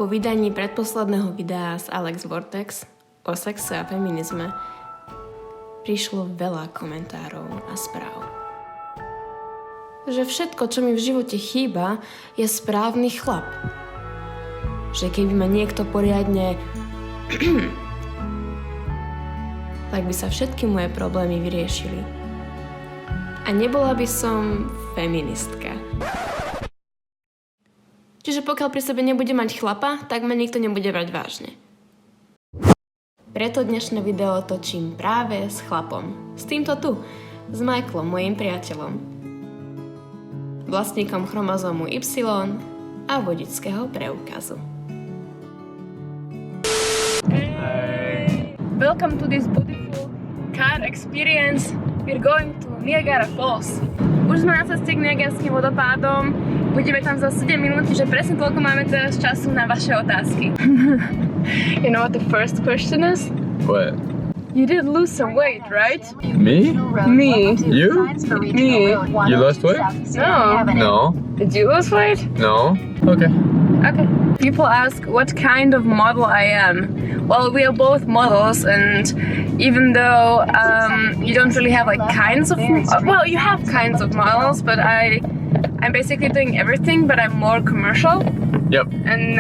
Po vydaní predposledného videa z Alex Vortex o sexe a feminizme prišlo veľa komentárov a správ. Že všetko, čo mi v živote chýba, je správny chlap. Že keby ma niekto poriadne tak by sa všetky moje problémy vyriešili. A nebola by som feministka. Čiže pokiaľ pri sebe nebude mať chlapa, tak ma nikto nebude brať vážne. Preto dnešné video točím práve s chlapom. S týmto tu, s Michaelom, mojím priateľom. Vlastníkom chromozómu Y a vodičského preukazu. Hey. Welcome to this beautiful car experience. We're going to Niagara Falls. Už sme na ceste k Niagarským vodopádom. Budeme tam za 7 minút, že presne toľko máme teraz času na vaše otázky. You know what the first question is? What? You did lose some weight, right? Me? Me. You? Me. You lost weight? No. No. Did you lose weight? No. Okay. Okay. People ask what kind of model I am. Well, we are both models, and even though you don't really have like kinds of, well, you have kinds of models, but I'm basically doing everything, but I'm more commercial. Yep. And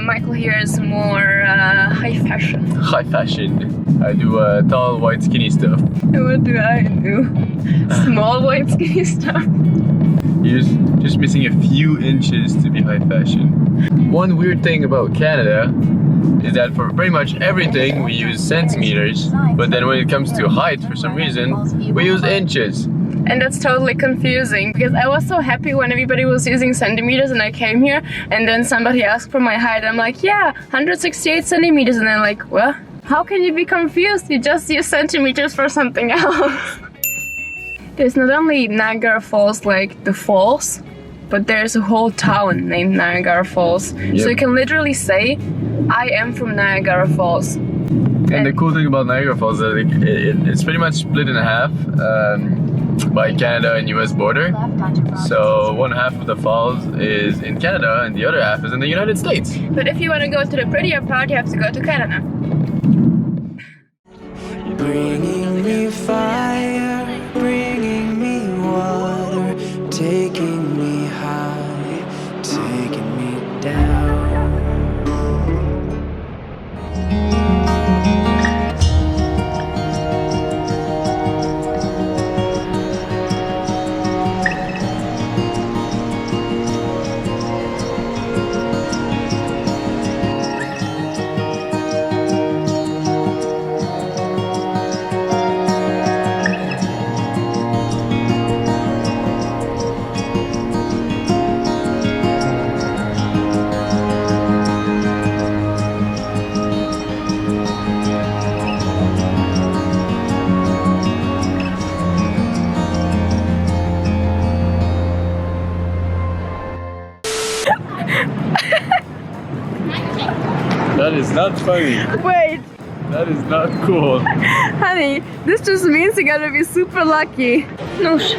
Michael here is more high fashion. High fashion. I do tall, white, skinny stuff. And what do I do? Small, white, skinny stuff. You're just missing a few inches to be high fashion. One weird thing about Canada is that for pretty much everything we use centimeters, but then when it comes to height, for some reason, we use inches. And that's totally confusing because I was so happy when everybody was using centimeters and I came here and then somebody asked for my height. I'm like, yeah, 168 centimeters. And then like, well, how can you be confused? You just use centimeters for something else. There's not only Niagara Falls, like the falls, but there's a whole town named Niagara Falls. Yep. So you can literally say, I am from Niagara Falls. And the cool thing about Niagara Falls is that it's pretty much split in half by Canada and US border. So one half of the falls is in Canada and the other half is in the United States. But if you want to go to the prettier part, you have to go to Canada. Bringing me fire, bringing me water, taking me high, taking me down. That is not funny. Wait, That is not cool. honey, this just means you gotta be super lucky. Nuž,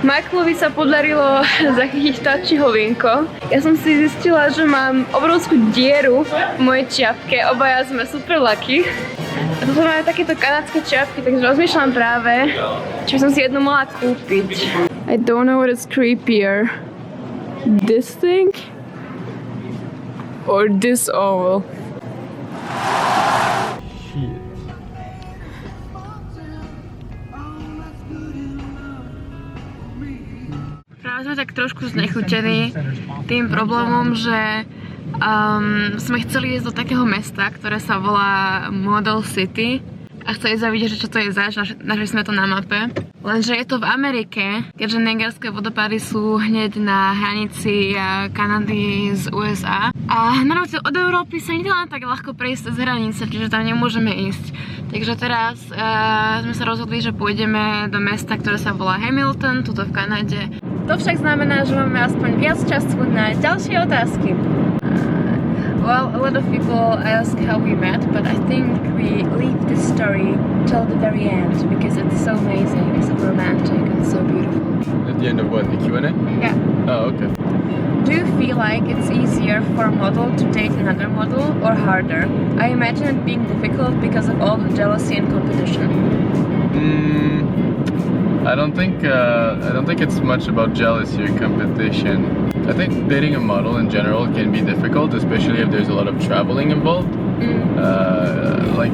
Michaelovi sa podarilo zachytiť vtáčieho vienko. Ja som si zistila, že mám obrovskú dieru v mojej čiapke. Obaja sme super lucky. A toto máme takéto kanadské čiapky, takže rozmýšľam práve, či by som si jednu mohla kúpiť. I don't know what is creepier. This thing? Or this owl? Práve sme tak trošku znechutení tým problémom, že sme chceli ísť do takého mesta, ktoré sa volá Model City a chceli sa vidieť, čo to je zač, našli sme to na mape. Lenže je to v Amerike, keďže Niagarské vodopády sú hneď na hranici Kanady z USA. A na rozdiel od Európy sa nedá tak ľahko prejsť cez hranice, čiže tam nemôžeme ísť. Takže teraz sme sa rozhodli, že pôjdeme do mesta, ktoré sa volá Hamilton, tuto v Kanade. To však znamená, že máme aspoň viac času na ďalšie otázky. Well, a lot of people ask how we met, but I think we leave this story till the very end because it's so amazing, it's so romantic and so beautiful. At the end of what, the Q&A? Yeah. Oh, okay. Do you feel like it's easier for a model to date another model or harder? I imagine it being difficult because of all the jealousy and competition. I don't think it's much about jealousy or competition. I think dating a model in general can be difficult, especially if there's a lot of traveling involved. Like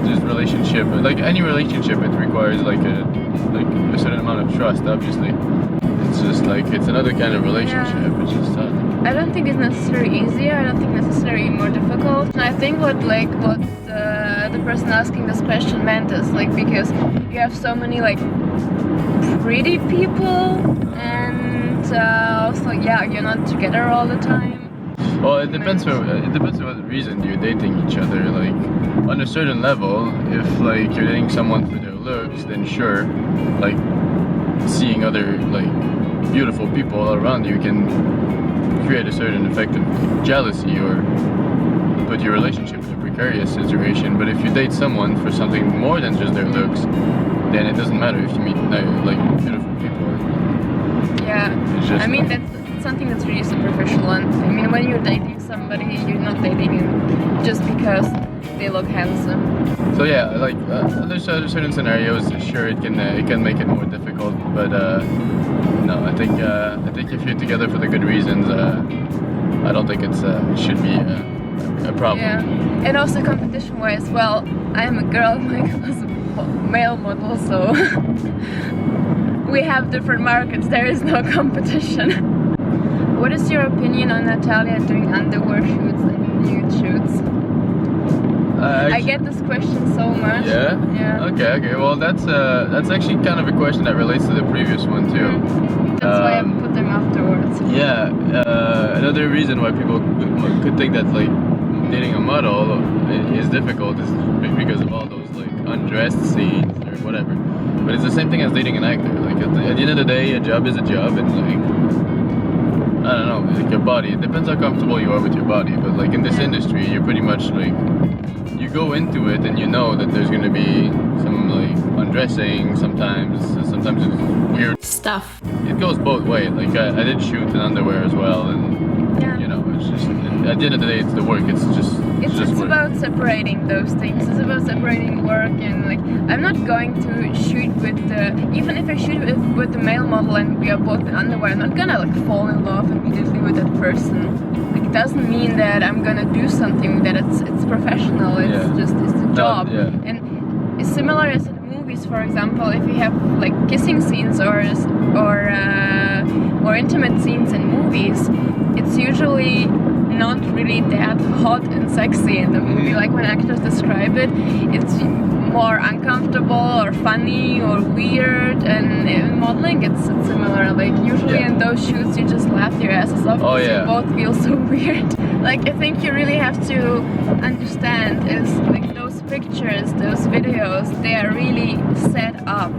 this relationship, like any relationship, it requires like a certain amount of trust. Obviously, it's just like it's another kind of relationship. Yeah. It's just I don't think it's necessarily easier. I don't think necessarily more difficult. And I think what the person asking this question meant is like because you have so many like pretty people and also you're not together all the time. Well, it depends for what reason you're dating each other. Like on a certain level, if like you're dating someone for their looks, then sure, like seeing other like beautiful people all around you can create a certain effect of jealousy or put your relationship in a precarious situation. But if you date someone for something more than just their looks, then it doesn't matter if you meet like beautiful people. Yeah, It's just, I mean that's something that's really superficial, and I mean when you're dating somebody, you're not dating them just because they look handsome. So yeah, like under certain scenarios, sure it can make it more difficult. But no, I think if you're together for the good reasons, I don't think it should be a problem. Yeah, and also competition-wise, well, I'm a girl, Michael is a male model, so we have different markets. There is no competition. What is your opinion on Natalia doing underwear shoots and nude shoots? I get this question so much. Yeah? Yeah. Okay. Well, that's actually kind of a question that relates to the previous one too. That's why I put them afterwards. Yeah. Another reason why people could think that like dating a model is difficult is because of all those like undressed scenes or whatever. But it's the same thing as dating an actor. Like at the end of the day, a job is a job, and like I don't know, like your body. It depends how comfortable you are with your body. But like in this industry, you're pretty much like you go into it and you know that there's gonna be some like undressing. Sometimes it's weird Stuff. It goes both ways. Like I did shoot in underwear as well, and you know, it's just at the end of the day, it's the work. It's just It's work. about separating those things. It's about separating work and like I'm not going to shoot with even if I shoot with the male model and we are both in underwear, I'm not gonna like fall in love immediately with that person. Like it doesn't mean that I'm gonna do something that it's professional. It's just it's a job. And it's similar as in movies, for example, if you have like kissing scenes or intimate scenes in movies, it's usually not really that hot and sexy in the movie. Like when actors describe it, it's more uncomfortable or funny or weird, and in modeling it's similar. Like usually in those shoots you just laugh your asses off because you both feel so weird. Like I think you really have to understand is like those pictures, those videos, they are really set up.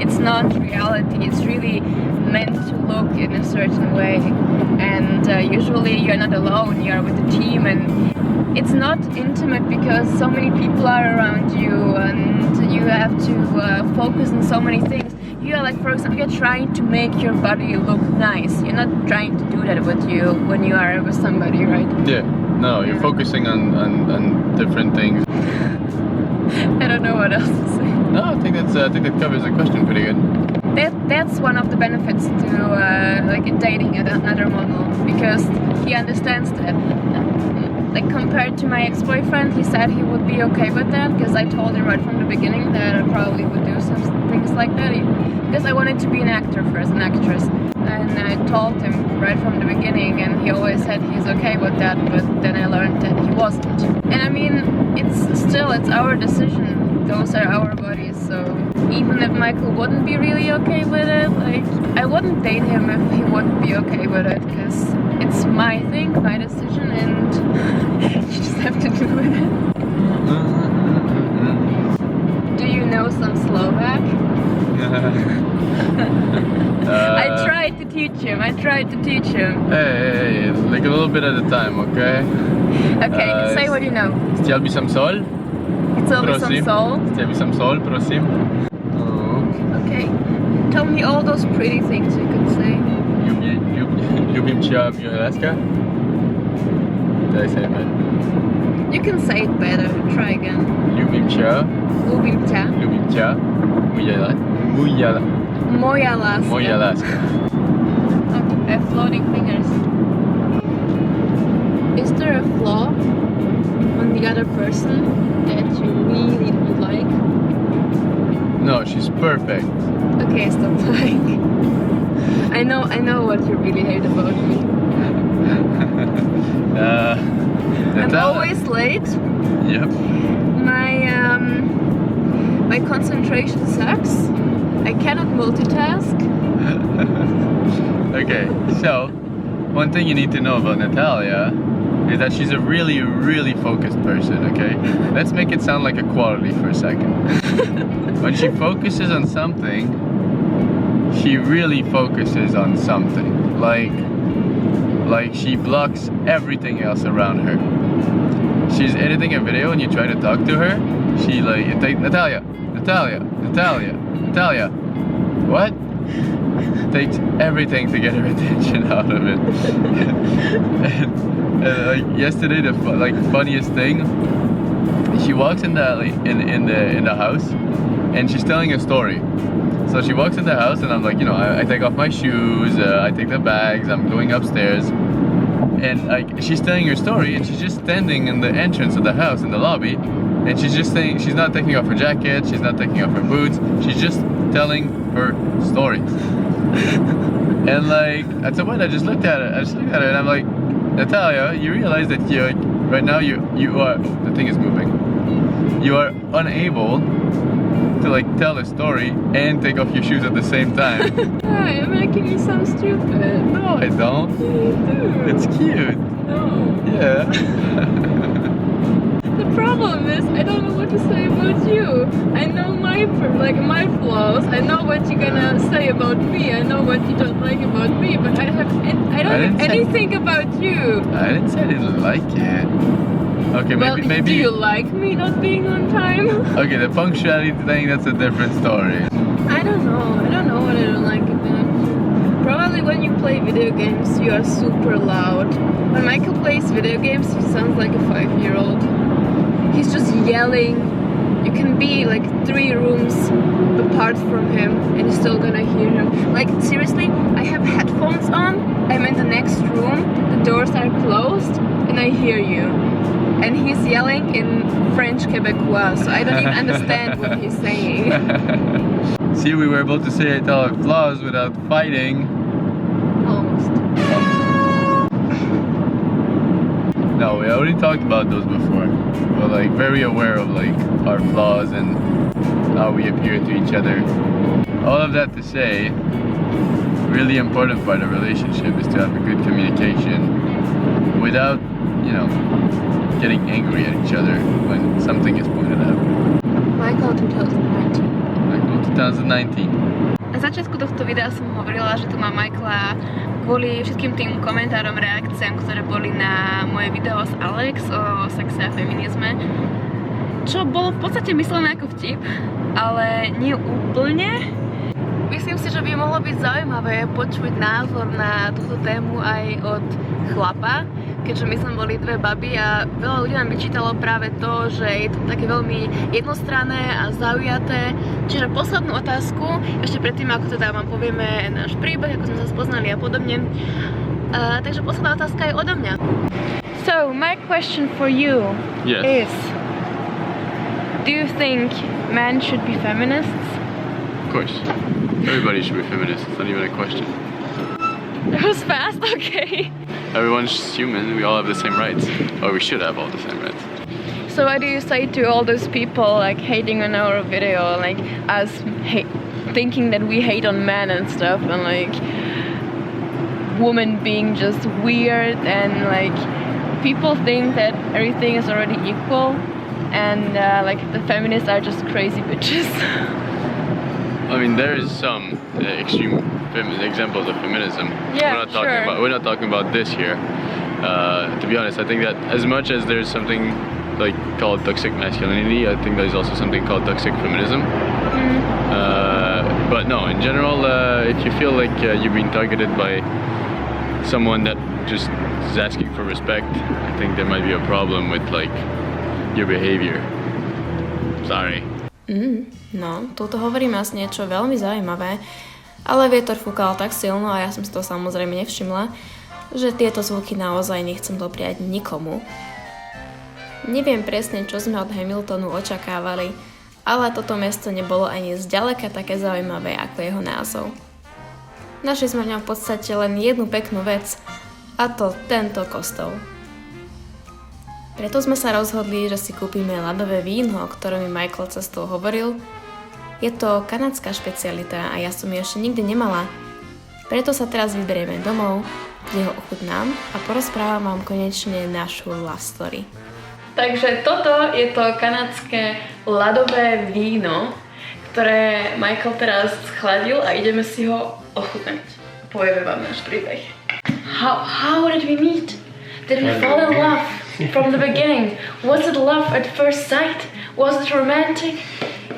It's not reality, it's really meant to look in a certain way, and usually you're not alone, you're with a team, and it's not intimate because so many people are around you and you have to focus on so many things. You are like, for example, you're trying to make your body look nice. You're not trying to do that with you when you are with somebody, right? Yeah, no, you're focusing on different things. I don't know what else to say. No, I think that covers the question pretty good. That's one of the benefits to like dating another model, because he understands that. Like compared to my ex-boyfriend, he said he would be okay with that because I told him right from the beginning that I probably would do some things like that because I wanted to be an actor first, an actress, and I told him right from the beginning, and he always said he's okay with that, but then I learned that he wasn't. And I mean, it's our decision. Those are our bodies, so even if Michael wouldn't be really okay with it, like I wouldn't date him if he wouldn't be okay with it, because it's my thing, my decision, and you just have to do with it. Do you you know some Slovak? I tried to teach him. Hey, like a little bit at a time, okay? Okay, say what you know. Chtěl by som sol? Chcel by som sol. Chtěl by som sol, prosím. Okay. Tell me all those pretty things you could say. Ljubim ťa, Alaska? Did I say it better? You can say it better. Try again. Ljubim ťa. Moja láska. Moja láska. Okay, floating fingers. Is there a flaw on the other person that you really don't like? No, she's perfect. Okay, stop lying. I know what you really hate about me. I'm always late. Yep. My concentration sucks. I cannot multitask. Okay, so one thing you need to know about Natalia is that she's a really, really focused person, okay? Let's make it sound like a quality for a second. When she focuses on something, she really focuses on something. Like she blocks everything else around her. She's editing a video and you try to talk to her, she like, Natalia, what? Takes everything to get her attention out of it. and like yesterday, the funniest thing, she walks in the house, and she's telling a story. So she walks in the house, and I'm like, I take off my shoes, I take the bags, I'm going upstairs, and like she's telling her story, and she's just standing in the entrance of the house in the lobby, and she's just saying, she's not taking off her jacket, she's not taking off her boots, she's just telling her story. And like at some point I just looked at her and I'm like, Natalia, you realize that right now you are, the thing is moving, you are unable to like tell a story and take off your shoes at the same time. Hi, you're making me sound stupid. No, I don't. You do. It's cute. No. Yeah. The problem is I don't know what to say about you. I know my flaws. I know what you're gonna say about me. I know what you don't like about me. But I don't know anything about you. I didn't say I didn't like it. Okay, Well, maybe. do you like me not being on time? Okay, the punctuality thing, that's a different story. I don't know what I don't like about you. Probably when you play video games, you are super loud. When Michael plays video games, he sounds like a 5-year-old. He's just yelling. You can be like 3 rooms apart from him and you're still gonna hear him. Like seriously, I have headphones on, I'm in the next room, the doors are closed, and I hear you. And he's yelling in French Quebecois, so I don't even understand what he's saying. See, we were able to say it all flaws without fighting. Almost. No, we already talked about those before. We're like very aware of like our flaws and how we appear to each other. All of that to say, really important part of a relationship is to have a good communication without, getting angry at each other when something is pointed out. Michael 2019. Michael 2019. Na začiatku tohto videa som hovorila, že tu mám Michaela kvôli všetkým tým komentárom, reakciám, ktoré boli na moje video s Alex o sexe a feminizme. Čo bolo v podstate myslené ako vtip, ale nie úplne. Myslím si, že by mohlo byť zaujímavé počuť názor na túto tému aj od chlapa, keďže my sme boli 2 baby a veľa ľudí nám vyčítalo práve to, že je to také veľmi jednostranné a zaujaté. Čiže poslednú otázku, ešte predtým, ako teda vám povieme náš príbeh, ako sme sa spoznali a podobne. Takže posledná otázka je odo mňa. So, my question for you is, do you think men should be feminists? Of course. Everybody should be feminist. It's not even a question. That was fast, okay. Everyone's human. We all have the same rights. Or we should have all the same rights. So what do you say to all those people like hating on our video, like us thinking that we hate on men and stuff, and like women being just weird, and like people think that everything is already equal, and like the feminists are just crazy bitches. I mean, there is some extreme examples of feminism. Yeah, We're not talking about this here. To be honest, I think that as much as there's something like called toxic masculinity, I think there's also something called toxic feminism. But no, in general, if you feel like you're being targeted by someone that just is asking for respect, I think there might be a problem with like your behavior. Sorry. No, tuto hovorím asi niečo veľmi zaujímavé, ale vietor fúkal tak silno a ja som si to samozrejme nevšimla, že tieto zvuky naozaj nechcem dopriať nikomu. Neviem presne, čo sme od Hamiltonu očakávali, ale toto mesto nebolo ani zďaleka také zaujímavé ako jeho názov. Našli sme v ňom v podstate len jednu peknú vec, a to tento kostol. Preto sme sa rozhodli, že si kúpime ľadové víno, o ktorom mi Michael cestou hovoril. Je to kanadská špecialita a ja som ju ešte nikdy nemala. Preto sa teraz vyberieme domov, kde ho ochutnám a porozprávam vám konečne našu love story. Takže toto je to kanadské ľadové víno, ktoré Michael teraz schladil a ideme si ho ochutnať. Povieme vám náš príbeh. How did we meet? Did we fall in love from the beginning? Was it love at first sight? Was it romantic?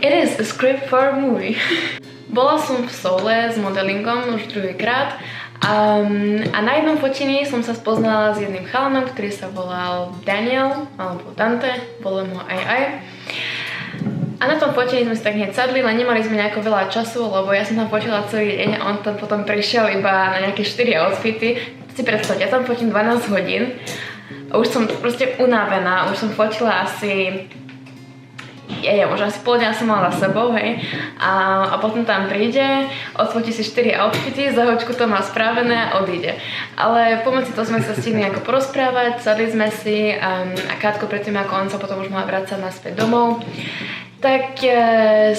It is a script for a movie. Bola som v Soule s modelingom už druhýkrát a na jednom fotení som sa spoznala s jedným chalanom, ktorý sa volal Daniel, alebo Dante, volám ho aj. A na tom fotení sme si tak hneď sadli, len nemali sme nejako veľa času, lebo ja som tam fotila celý deň a on tam potom prišiel iba na nejaké 4 outfity. Si predstavte, ja tam fotím 12 hodín a už som proste unavená, už som fotila asi možno asi pol dňa som mala za sebou, hej. A potom tam príde, odfotí si 4 outfity, za hoďku to má spravené a odíde. Ale pomoci toho sme sa stihli nejako porozprávať, sadli sme si a krátko predtým, ako on sa potom už mal vrácať naspäť domov, tak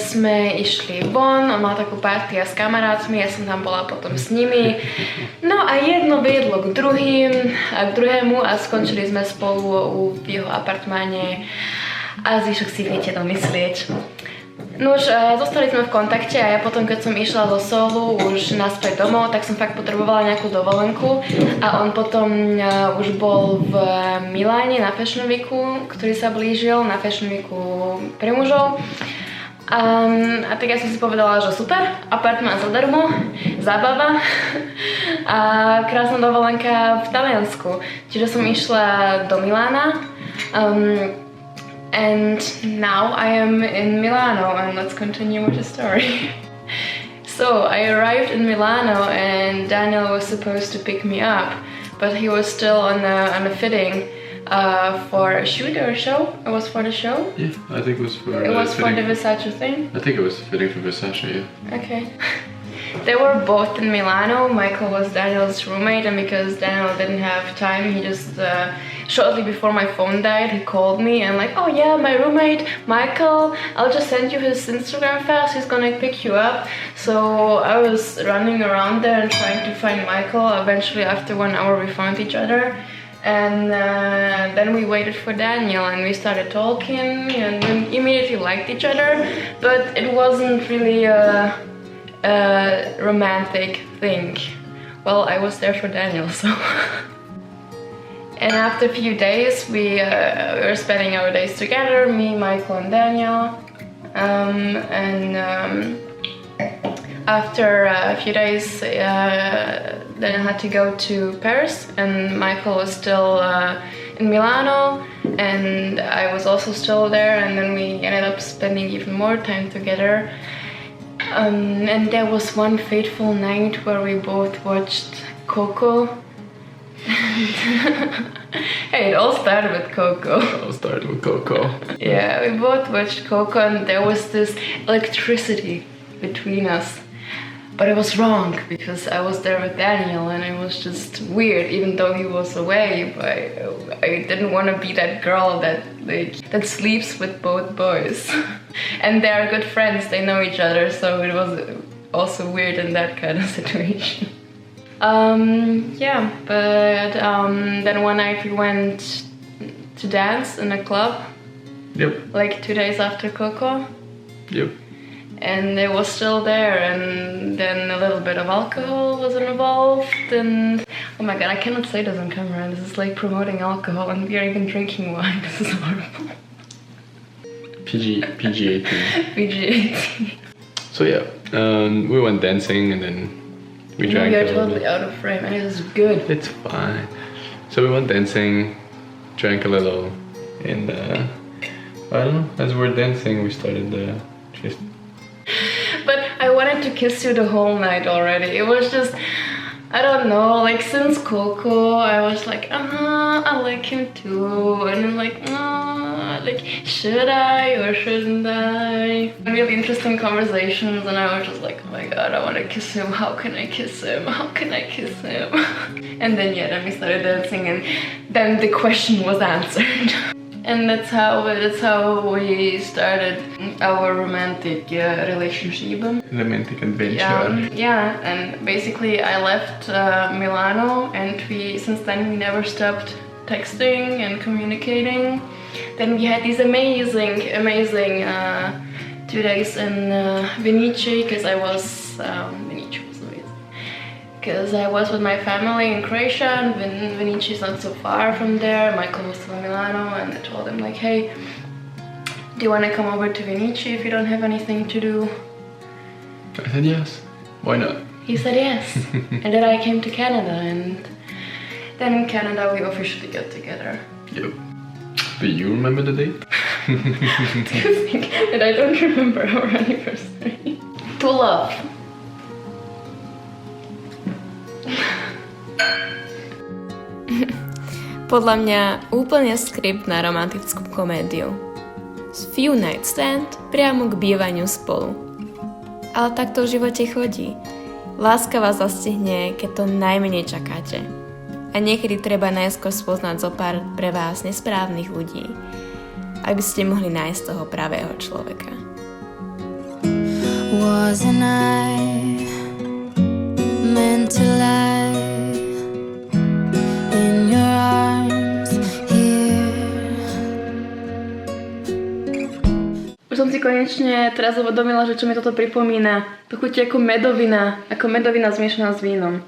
sme išli von, on mal takú party s kamarátmi, ja som tam bola potom s nimi. No a jedno viedlo k druhému a skončili sme spolu v jeho apartmáne a zvyšok si viete domyslieť. No už zostali sme v kontakte a ja potom, keď som išla zo Soulu už naspäť domov, tak som fakt potrebovala nejakú dovolenku a on potom už bol v Miláne na Fashion Weeku, ktorý sa blížil, na Fashion Weeku pre mužov. A tak ja som si povedala, že super, apartmán zadarmo, zábava a krásna dovolenka v Taliansku. Čiže som išla do Milána. And now I am in Milano and let's continue with the story. So I arrived in Milano and Daniel was supposed to pick me up, but he was still on a fitting for a shoot or a show. It was for the show? Yeah, I think it was for the Versace thing? I think it was fitting for Versace, yeah. Okay. They were both in Milano. Michael was Daniel's roommate, and because Daniel didn't have time, he just shortly before my phone died, he called me and like, oh yeah, my roommate Michael, I'll just send you his Instagram fast, he's gonna pick you up. So I was running around there and trying to find Michael. Eventually after 1 hour we found each other, and then we waited for Daniel and we started talking and we immediately liked each other, but it wasn't really a romantic thing. Well, I was there for Daniel, so and after a few days we were spending our days together, me, Michael and Daniel, after a few days Daniel had to go to Paris and Michael was still in Milano and I was also still there, and then we ended up spending even more time together. And there was one fateful night where we both watched Coco. Hey, it all started with Coco. Yeah, we both watched Coco and there was this electricity between us. But it was wrong because I was there with Daniel and it was just weird, even though he was away. I didn't want to be that girl that sleeps with both boys. And they are good friends, they know each other, so it was also weird in that kind of situation. Then one night we went to dance in a club Yep. like 2 days after Coco. Yep. And it was still there, and then a little bit of alcohol was involved, and oh my god, I cannot say this on camera. This is like promoting alcohol, and we are even drinking wine. This is horrible. PG-18. PG-18. So yeah, we went dancing and then we drank. You're totally out of frame, and it is good. It's fine. So we went dancing, drank a little, and I don't know. As we're dancing, we started just. But I wanted to kiss you the whole night already. It was just, I don't know, like since Coco, I was like, I like him too. And I'm like, like, should I or shouldn't I? Really interesting conversations, and I was just like, oh my god, I want to kiss him. How can I kiss him? How can I kiss him? And then yeah, then we started dancing, and then the question was answered. And that's how we started our romantic relationship. Romantic adventure. Yeah, and basically I left Milano, and since then we never stopped texting and communicating. Then we had these amazing 2 days in Venice, because I was because I was with my family in Croatia, and Venice is not so far from there. Michael was still in Milano, and I told him like, hey, do you want to come over to Venice if you don't have anything to do? I said yes. Why not? He said yes. And then I came to Canada, and then in Canada we officially got together. Yep. Do you remember the date? Do you think that I don't remember our anniversary? To love. Podľa mňa úplne skript na romantickú komédiu. Z few night stand priamo k bývaniu spolu. Ale tak to v živote chodí. Láska vás zastihne, keď to najmenej čakáte. A niekedy treba najskôr spoznať zo pár pre vás nesprávnych ľudí, aby ste mohli nájsť toho pravého človeka. Wasn't I meant to lie in your arms here? Už som si konečne teraz uvedomila, že čo mi toto pripomína. To chutí ako medovina zmiešaná s vínom.